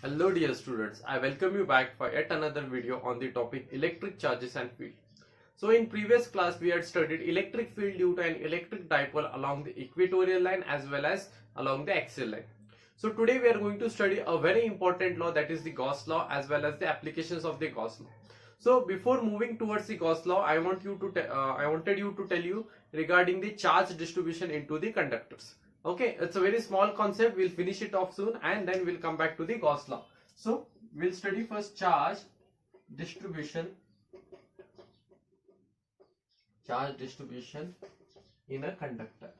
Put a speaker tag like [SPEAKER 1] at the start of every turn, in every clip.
[SPEAKER 1] Hello dear students, I welcome you back for yet another video on the topic electric charges and field. So in previous class we had studied electric field due to an electric dipole along the equatorial line as well as along the axial line. So today we are going to study a very important law, that is the Gauss law, as well as the applications of the Gauss law. So before moving towards the Gauss law, I wanted you to tell you regarding the charge distribution into the conductors. Okay, it's a very small concept. We'll finish it off soon and then we'll come back to the Gauss law. So we'll study first charge distribution in a conductor.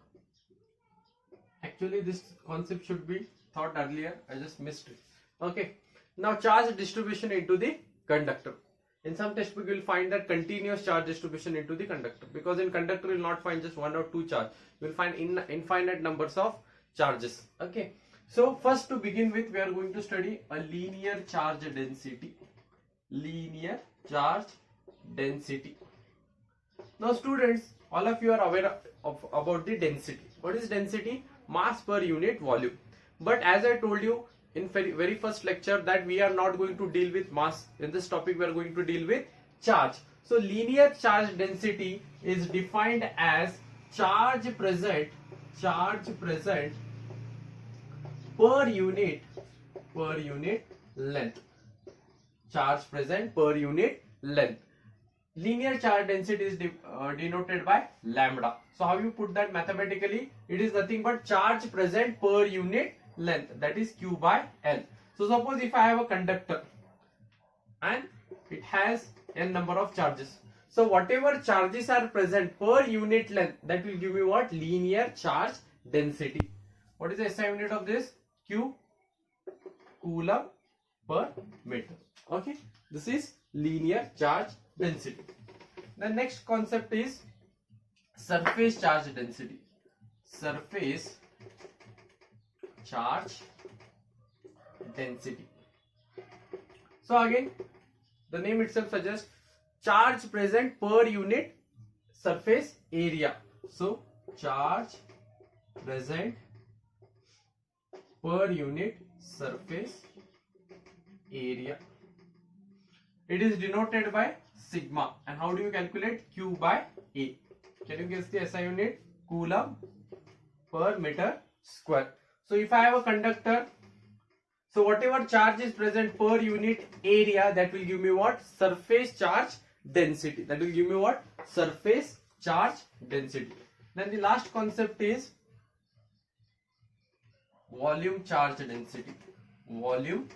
[SPEAKER 1] Actually this concept should be taught earlier, I just missed it. Okay, now charge distribution into the conductor. In some textbook you will find that continuous charge distribution into the conductor, because in conductor you will not find just one or two charge, you will find infinite numbers of charges. Okay, so first to begin with we are going to study a linear charge density. Now students, all of you are aware about the density. What is density? Mass per unit volume. But as I told you in very first lecture that we are not going to deal with mass. In this topic we are going to deal with charge. So linear charge density is defined as charge present per unit length. Charge present per unit length. Linear charge density is denoted by lambda. So how you put that mathematically? It is nothing but charge present per unit length, that is Q by L. So suppose if I have a conductor and it has n number of charges. So whatever charges are present per unit length, that will give me what? Linear charge density. What is the SI unit of this? Q, coulomb per meter. Okay, this is linear charge density. The next concept is surface charge density. Surface charge density. So again, the name itself suggests charge present per unit surface area. So charge present per unit surface area. It is denoted by sigma. And how do you calculate? Q by A. Can you guess the SI unit? Coulomb per meter square. So if I have a conductor, so whatever charge is present per unit area, that will give me what? Surface charge density. That will give me what? Surface charge density. Then the last concept is volume charge density. Volume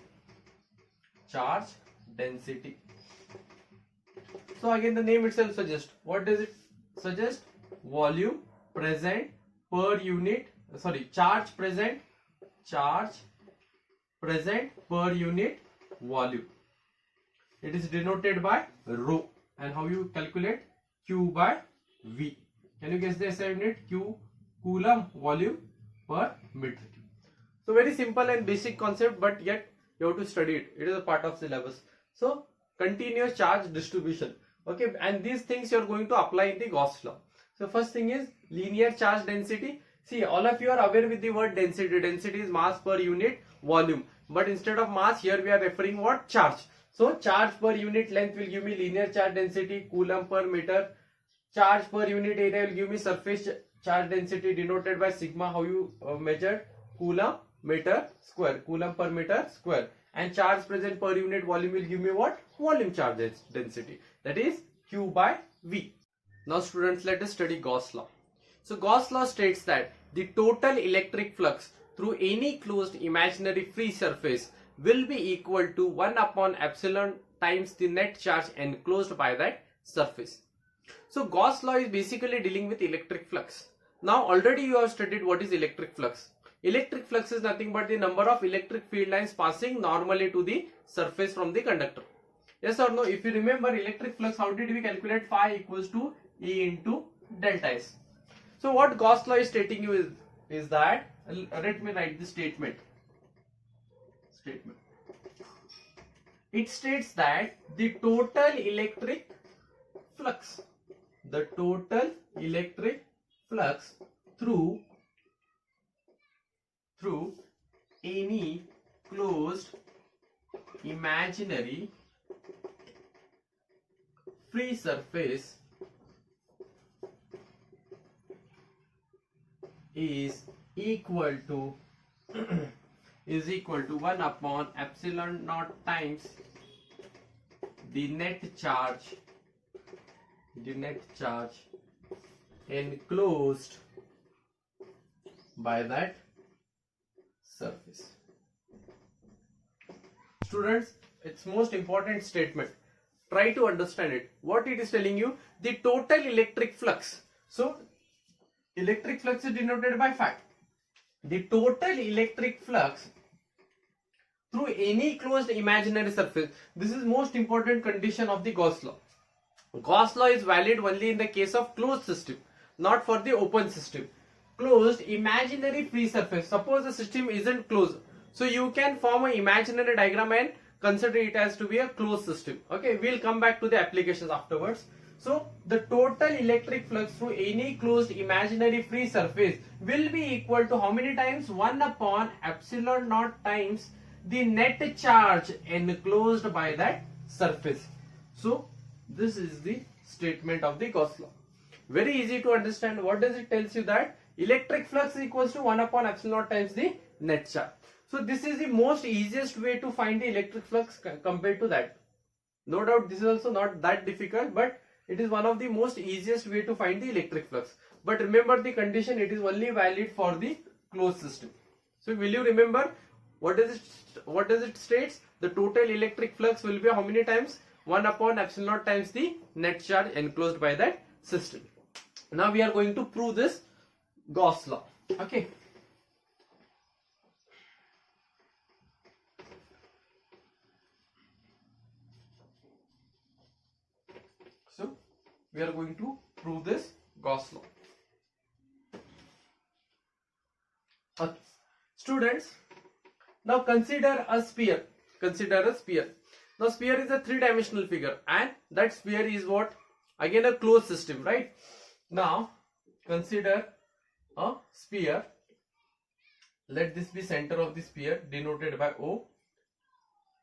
[SPEAKER 1] charge density. So again the name itself suggests. What does it suggest? Volume present per unit, charge present per unit volume. It is denoted by rho. And how you calculate? Q by V. Can you guess the SI unit? Q, coulomb volume per meter. So very simple and basic concept, but yet you have to study it. It is a part of syllabus. So continuous charge distribution. Okay, and these things you are going to apply in the Gauss law. So first thing is linear charge density. See, all of you are aware with the word density. Density is mass per unit volume. But instead of mass, here we are referring what? Charge. So charge per unit length will give me linear charge density, coulomb per meter. Charge per unit area will give me surface charge density denoted by sigma. How you measure? Coulomb meter square. Coulomb per meter square. And charge present per unit volume will give me what? Volume charge density. That is Q by V. Now students, let us study Gauss law. So Gauss law states that the total electric flux through any closed imaginary free surface will be equal to 1 upon epsilon times the net charge enclosed by that surface. So Gauss law is basically dealing with electric flux. Now already you have studied what is electric flux. Electric flux is nothing but the number of electric field lines passing normally to the surface from the conductor. Yes or no? If you remember electric flux, how did we calculate? Phi equals to E into delta S. So what Gauss law is stating you is that, let me write the statement. It states that the total electric flux through any closed imaginary free surface is equal to 1 upon epsilon naught times the net charge enclosed by that surface. Students, it's most important statement. Try to understand it. What it is telling you, the total electric flux. So electric flux is denoted by phi. The total electric flux through any closed imaginary surface. This is most important condition of the Gauss law. Gauss law is valid only in the case of closed system, not for the open system. Closed imaginary free surface. Suppose the system isn't closed, so you can form an imaginary diagram and consider it as to be a closed system. Okay, we'll come back to the applications afterwards. So the total electric flux through any closed imaginary free surface will be equal to how many times? 1 upon epsilon naught times the net charge enclosed by that surface. So this is the statement of the Gauss law. Very easy to understand. What does it tells you? That electric flux equals to 1 upon epsilon naught times the net charge. So this is the most easiest way to find the electric flux compared to that. No doubt this is also not that difficult, but it is one of the most easiest way to find the electric flux. But remember the condition, it is only valid for the closed system. So will you remember what does it states? The total electric flux will be how many times? 1 upon epsilon naught times the net charge enclosed by that system. Now we are going to prove this Gauss law. Okay. So we are going to prove this Gauss law. Okay. Students, now consider a sphere. Now sphere is a three-dimensional figure, and that sphere is what? Again a closed system, right? Now consider a sphere. Let this be center of the sphere denoted by O.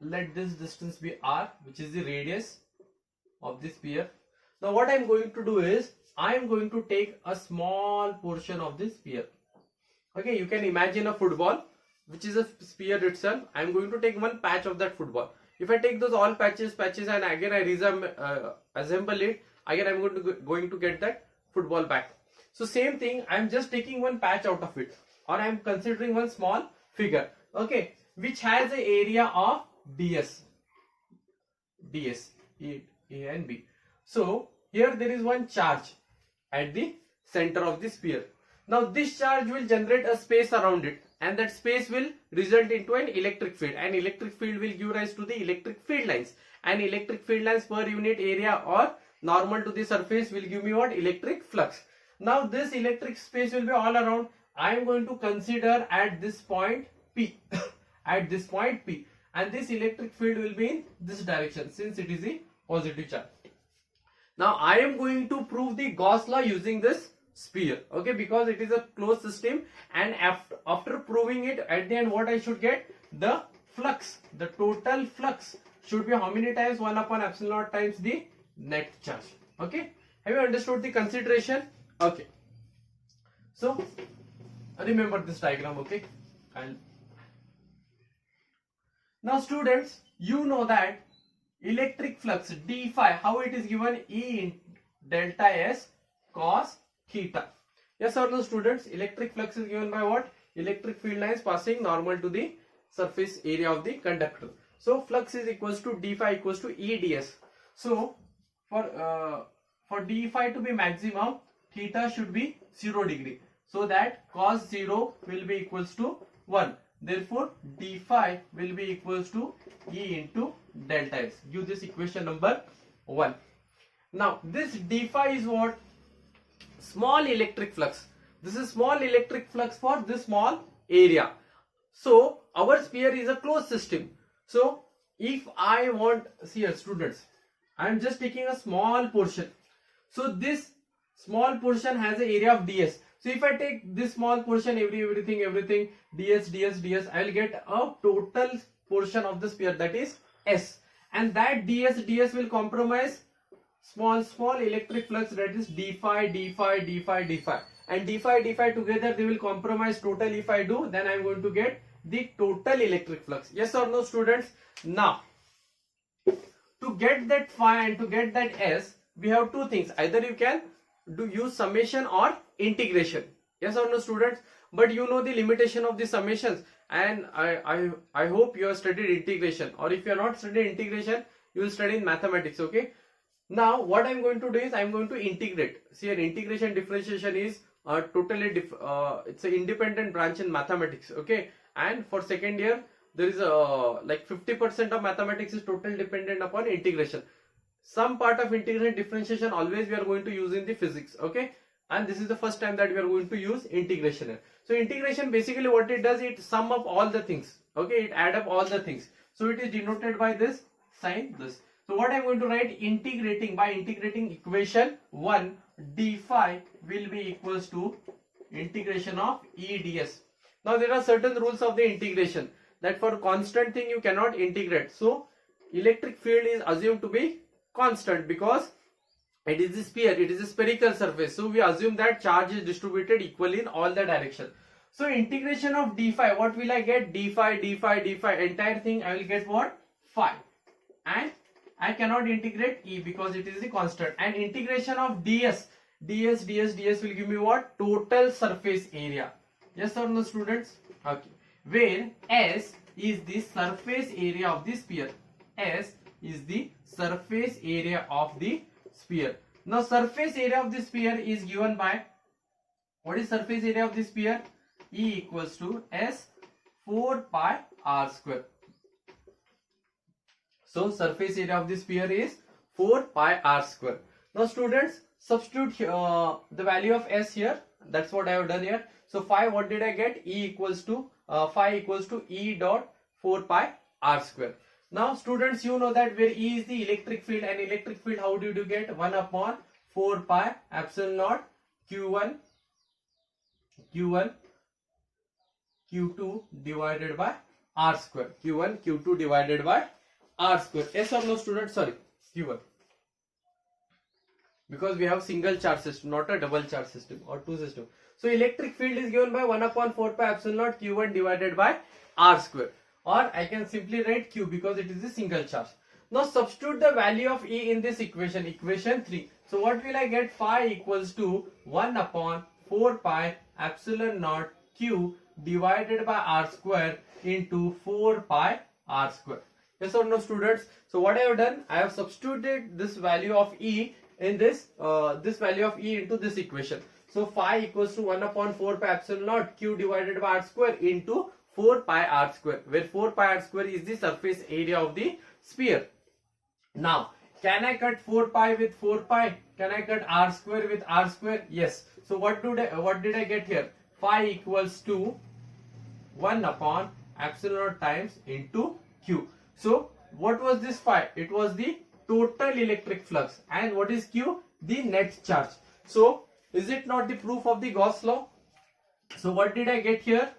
[SPEAKER 1] Let this distance be R, which is the radius of the sphere. Now what I am going to do is, I am going to take a small portion of this sphere. Okay, you can imagine a football, which is a sphere itself. I am going to take one patch of that football. If I take those all patches and again I assemble it, again I am going to get that football back. So same thing, I am just taking one patch out of it, or I am considering one small figure, okay, which has an area of ds, A and B. So here there is one charge at the center of the sphere. Now this charge will generate a space around it, and that space will result into an electric field, and electric field will give rise to the electric field lines, and electric field lines per unit area or normal to the surface will give me what? Electric flux. Now this electric space will be all around. I am going to consider at this point P at this point P, and this electric field will be in this direction since it is a positive charge. Now I am going to prove the Gauss law using this sphere, okay, because it is a closed system, and after proving it, at the end what I should get? The flux, the total flux should be how many times? 1 upon epsilon naught times the net charge. Okay, have you understood the consideration? Okay, so remember this diagram, okay. And now students, you know that electric flux d phi, how it is given? E in delta S cos theta. Yes or no students? Electric flux is given by what? Electric field lines passing normal to the surface area of the conductor. So flux is equals to d phi equals to E ds. So for d phi to be maximum, theta should be 0 degree. So that cos 0 will be equals to 1. Therefore d phi will be equals to E into delta S. Give this equation number 1. Now this d phi is what? Small electric flux. This is small electric flux for this small area. So our sphere is a closed system. So if I want, see here students, I am just taking a small portion. So this small portion has an area of ds. So if I take this small portion, everything ds, I will get a total portion of the sphere, that is S, and that ds will compromise small electric flux, that is d phi, and d phi together they will compromise total. If I do, then I am going to get the total electric flux. Yes or no, students? Now to get that phi and to get that S, we have two things. Either you can use summation or integration. Yes or no, students? But you know the limitation of the summations, and I hope you have studied integration, or if you are not studied integration, you will study in mathematics. Okay, now what I am going to do is I am going to integrate. See, an integration differentiation is totally it's an independent branch in mathematics. Okay, and for second year there is like 50% of mathematics is totally dependent upon integration. Some part of integration differentiation always we are going to use in the physics. Okay, and this is the first time that we are going to use integration here. So integration basically what it does, it sum up all the things. Okay, it add up all the things. So it is denoted by this sign, this. So what I am going to write, integrating, by integrating equation 1, d phi will be equals to integration of E ds. Now there are certain rules of the integration, that for constant thing you cannot integrate. So electric field is assumed to be constant because it is a sphere, it is a spherical surface. So we assume that charge is distributed equally in all the direction. So integration of d phi, what will I get? D phi, entire thing I will get what? Phi. And I cannot integrate E because it is a constant. And integration of ds will give me what? Total surface area. Yes or no, students? Okay. Where S is the surface area of the sphere. S is the surface area of the sphere. Now surface area of the sphere is given by, what is surface area of the sphere? E equals to S 4 pi r square. So surface area of the sphere is 4 pi r square. Now students, substitute the value of S here. That's what I have done here. So phi, what did I get? E equals to phi equals to E dot 4 pi r square. Now students, you know that where E is the electric field, and electric field how did you get? 1 upon 4 pi epsilon naught Q1 Q2 divided by r square. Q1 Q2 divided by r square. Yes or no, students? Sorry, Q1. Because we have single charge system, not a double charge system or two system. So electric field is given by 1 upon 4 pi epsilon naught Q1 divided by r square. Or I can simply write Q because it is a single charge. Now substitute the value of E in this equation, equation 3. So what will I get? Phi equals to 1 upon 4 pi epsilon naught Q divided by r square into 4 pi r square. Yes or no, students? So what I have done, I have substituted this value of E in this value of E into this equation. So phi equals to 1 upon 4 pi epsilon naught Q divided by r square into 4 pi r square, where 4 pi r square is the surface area of the sphere. Now, can I cut 4 pi with 4 pi? Can I cut r square with r square? Yes. So what did I get here? Phi equals to 1 upon epsilon naught times into Q. So what was this phi? It was the total electric flux. And what is Q? The net charge. So is it not the proof of the Gauss law? So what did I get here?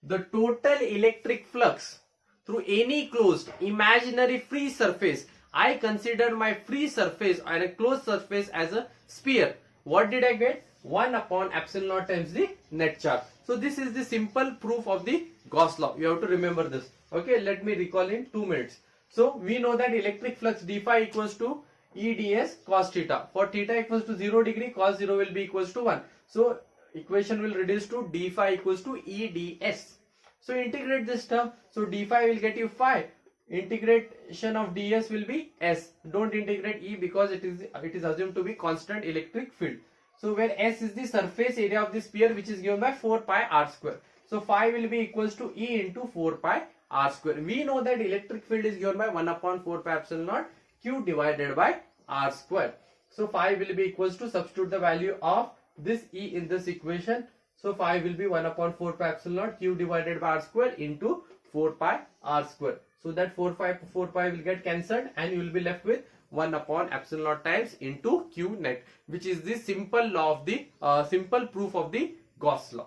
[SPEAKER 1] The total electric flux through any closed imaginary free surface. I consider my free surface and a closed surface as a sphere. What did I get? 1 upon epsilon naught times the net charge. So this is the simple proof of the Gauss law. You have to remember this. Okay, let me recall in 2 minutes. So we know that electric flux d phi equals to E ds cos theta. For theta equals to 0 degree, cos 0 will be equals to 1. So equation will reduce to d phi equals to E ds. So integrate this term. So d phi will get you phi. Integration of ds will be s. Don't integrate E because it is assumed to be constant electric field. So where s is the surface area of the sphere, which is given by 4 pi r square. So phi will be equals to E into 4 pi r square. We know that electric field is given by 1 upon 4 pi epsilon naught Q divided by r square. So phi will be equals to, substitute the value of this E in this equation. So phi will be 1 upon 4 pi epsilon naught Q divided by r square into 4 pi r square. So that 4 pi will get cancelled and you will be left with 1 upon epsilon naught times into Q net, which is the simple law of the simple proof of the Gauss law.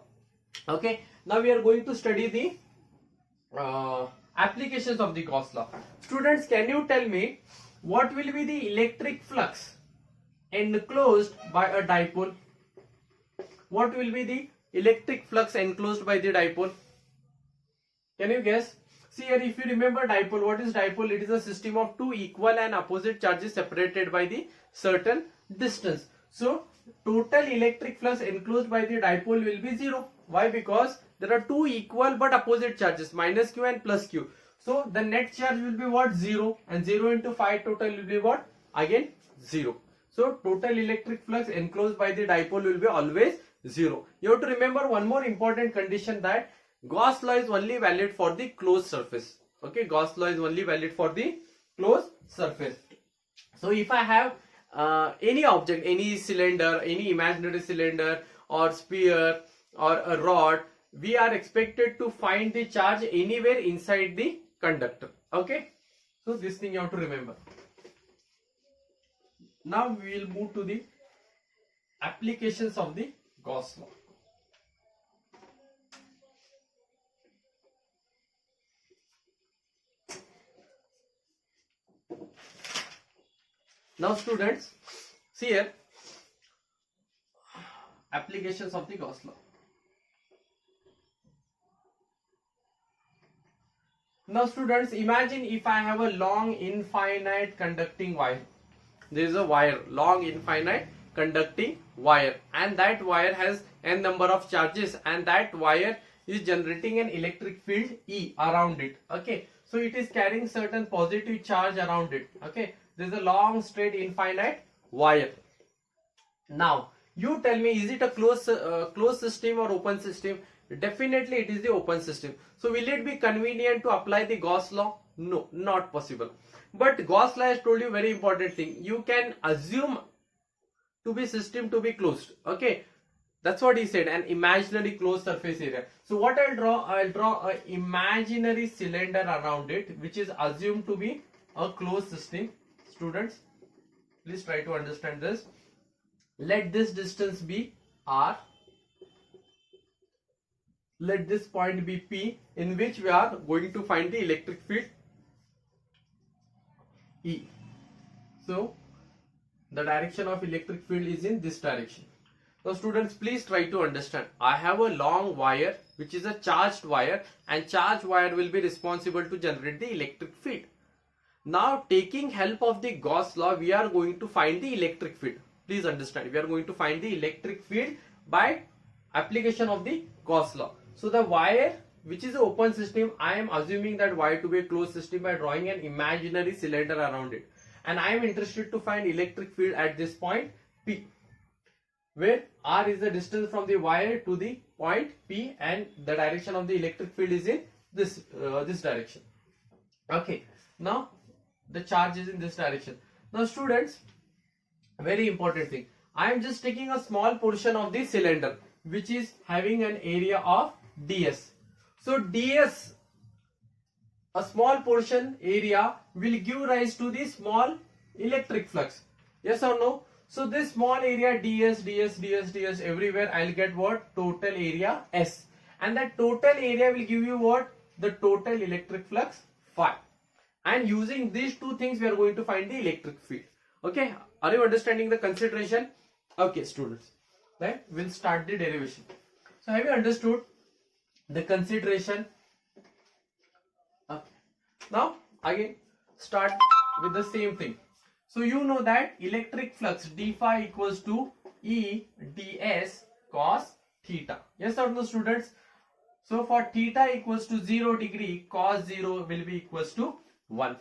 [SPEAKER 1] Okay, now we are going to study the applications of the Gauss law. Students, can you tell me what will be the electric flux enclosed by a dipole? What will be the electric flux enclosed by the dipole? Can you guess? See here, if you remember dipole, what is dipole? It is a system of two equal and opposite charges separated by the certain distance. So total electric flux enclosed by the dipole will be 0. Why? Because there are two equal but opposite charges, minus q and plus q. So the net charge will be what? 0, and 0 into phi total will be what? Again 0. So total electric flux enclosed by the dipole will be always 0. You have to remember one more important condition, that Gauss law is only valid for the closed surface. Okay, Gauss law is only valid for the closed surface. So if I have any object, any cylinder, any imaginary cylinder or sphere or a rod, we are expected to find the charge anywhere inside the conductor. Okay, so this thing you have to remember. Now we will move to the applications of the Gauss law. Now students, see here, applications of the Gauss law. Now students, imagine if I have a long infinite conducting wire. There is a wire, long infinite conducting wire, and that wire has n number of charges, and that wire is generating an electric field E around it. Okay, so it is carrying certain positive charge around it. Okay, there is a long straight infinite wire. Now you tell me, is it a closed system or open system? Definitely it is the open system. So will it be convenient to apply the Gauss law? No, not possible. But Gauss law has told you very important thing. You can assume to be system to be closed. Okay, that's what he said, an imaginary closed surface area. So what I'll draw an imaginary cylinder around it, which is assumed to be a closed system. Students, please try to understand this. Let this distance be r. Let this point be P, in which we are going to find the electric field E. So the direction of electric field is in this direction. So students, please try to understand. I have a long wire which is a charged wire, and charged wire will be responsible to generate the electric field. Now taking help of the Gauss law, we are going to find the electric field. Please understand, we are going to find the electric field by application of the Gauss law. So the wire, which is an open system, I am assuming that wire to be a closed system by drawing an imaginary cylinder around it. And I am interested to find electric field at this point P, where R is the distance from the wire to the point P, and the direction of the electric field is in this direction. Okay, now the charge is in this direction. Now students, very important thing, I am just taking a small portion of the cylinder which is having an area of ds. So ds, a small portion area, will give rise to the small electric flux. Yes or no? So this small area ds everywhere, I'll get what? Total area S. And that total area will give you what? The total electric flux phi. And using these two things, we are going to find the electric field. Okay, are you understanding the consideration? Okay students, then we'll start the derivation. So have you understood the consideration? Okay, now again start with the same thing. So you know that electric flux d phi equals to E ds cos theta. Yes or no students? So for theta equals to 0 degree, cos 0 will be equals to 1.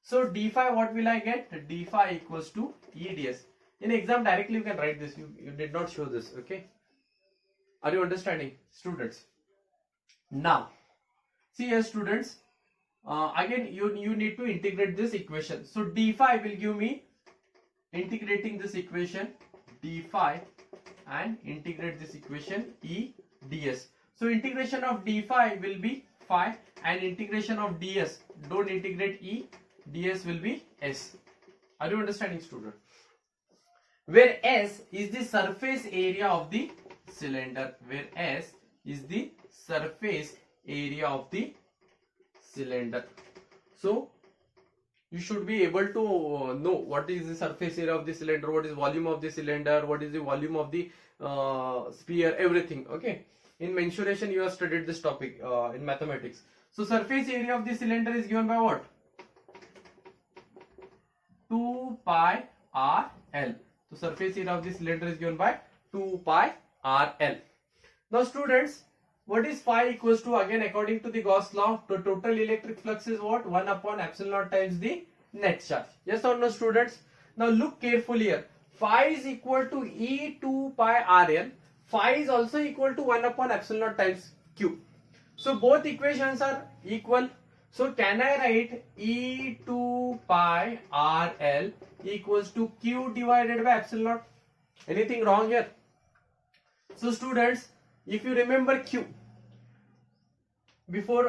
[SPEAKER 1] So d phi, what will I get? D phi equals to E ds. In exam directly you can write this. You did not show this. Okay, are you understanding students? Now see here students, again you need to integrate this equation. So d phi will give me, integrating this equation, d phi, and integrate this equation E ds. So integration of d phi will be phi, and integration of ds, don't integrate E, ds will be S. Are you understanding student? Where S is the surface area of the cylinder, where S is the surface area of the cylinder. So you should be able to know what is the surface area of the cylinder, what is volume of the cylinder, what is the volume of the sphere, everything. Okay, in mensuration you have studied this topic in mathematics. So surface area of the cylinder is given by what? 2 pi RL. So surface area of the cylinder is given by 2 pi RL. Now students, what is phi equals to? Again, according to the Gauss law, the total electric flux is what? 1 upon epsilon naught times the net charge. Yes or no students? Now look carefully here. Phi is equal to E2 pi RL. Phi is also equal to 1 upon epsilon naught times Q. So both equations are equal. So can I write E2 pi RL equals to Q divided by epsilon naught? Anything wrong here? So students, if you remember Q, before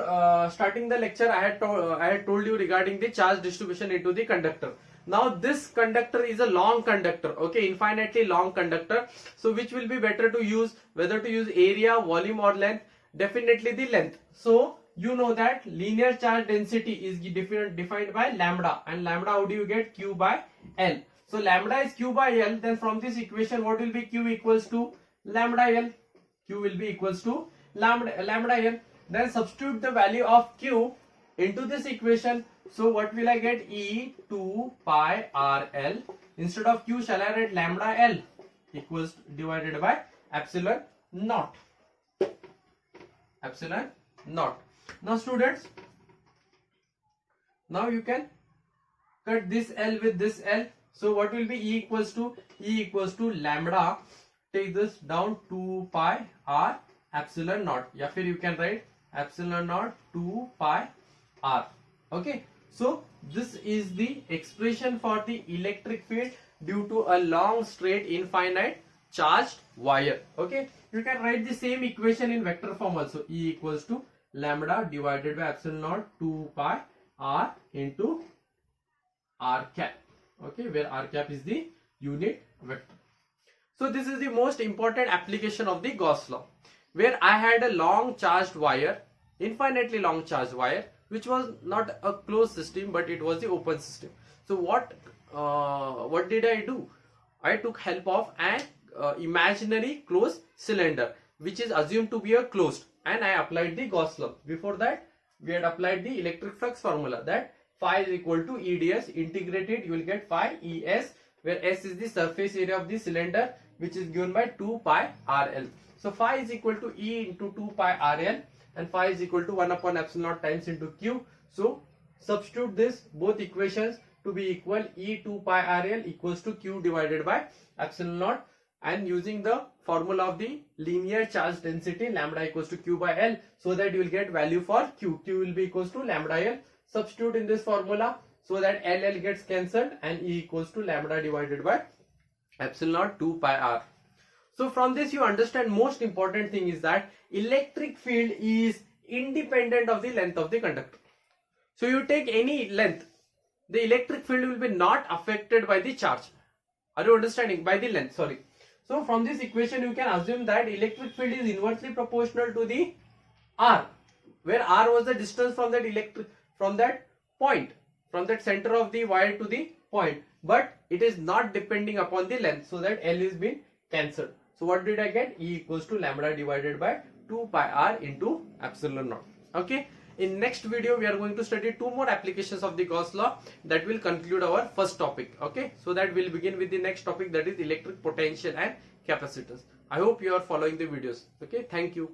[SPEAKER 1] starting the lecture I had told you regarding the charge distribution into the conductor. Now this conductor is a long conductor, okay, infinitely long conductor. So which will be better to use, whether to use area, volume or length? Definitely the length. So you know that linear charge density is defined by lambda, and lambda, how do you get? Q by L. So lambda is Q by L. Then from this equation what will be? Q equals to lambda L. Q will be equals to lambda L. Then substitute the value of Q into this equation. So what will I get? E2 pi RL. Instead of Q, shall I write lambda L equals divided by epsilon naught. Epsilon naught. Now students, now you can cut this L with this L. So what will be? E equals to lambda. Take this down, 2 pi R epsilon naught. या फिर you can write epsilon naught 2 pi R. Okay. So this is the expression for the electric field due to a long straight infinite charged wire. Okay. You can write the same equation in vector form also. E equals to lambda divided by epsilon naught 2 pi R into R cap. Okay, where R cap is the unit vector. So this is the most important application of the Gauss law, where I had a long charged wire, infinitely long charged wire, which was not a closed system but it was the open system. So what did I do? I took help of an imaginary closed cylinder which is assumed to be a closed, and I applied the Gauss law. Before that we had applied the electric flux formula, that phi is equal to EDS. Integrated, you will get phi ES, where S is the surface area of the cylinder, which is given by 2 pi RL. So phi is equal to E into 2 pi RL, and phi is equal to 1 upon epsilon naught times into Q. So substitute this both equations to be equal. E2 pi RL equals to Q divided by epsilon naught, and using the formula of the linear charge density, lambda equals to Q by L, so that you will get value for Q. Q will be equals to lambda L. Substitute in this formula so that LL gets cancelled, and E equals to lambda divided by epsilon naught 2 pi R. So from this you understand most important thing is that electric field is independent of the length of the conductor. So you take any length, the electric field will be not affected by the charge. Are you understanding? By the length, sorry. So from this equation you can assume that electric field is inversely proportional to the R, where R was the distance from that point, from that center of the wire to the point, but it is not depending upon the length, so that L is been cancelled. So what did I get? E equals to lambda divided by 2 pi R into epsilon naught. Okay. In next video we are going to study 2 more applications of the Gauss law. That will conclude our first topic. Okay. So that we'll begin with the next topic, that is electric potential and capacitance. I hope you are following the videos. Okay. Thank you.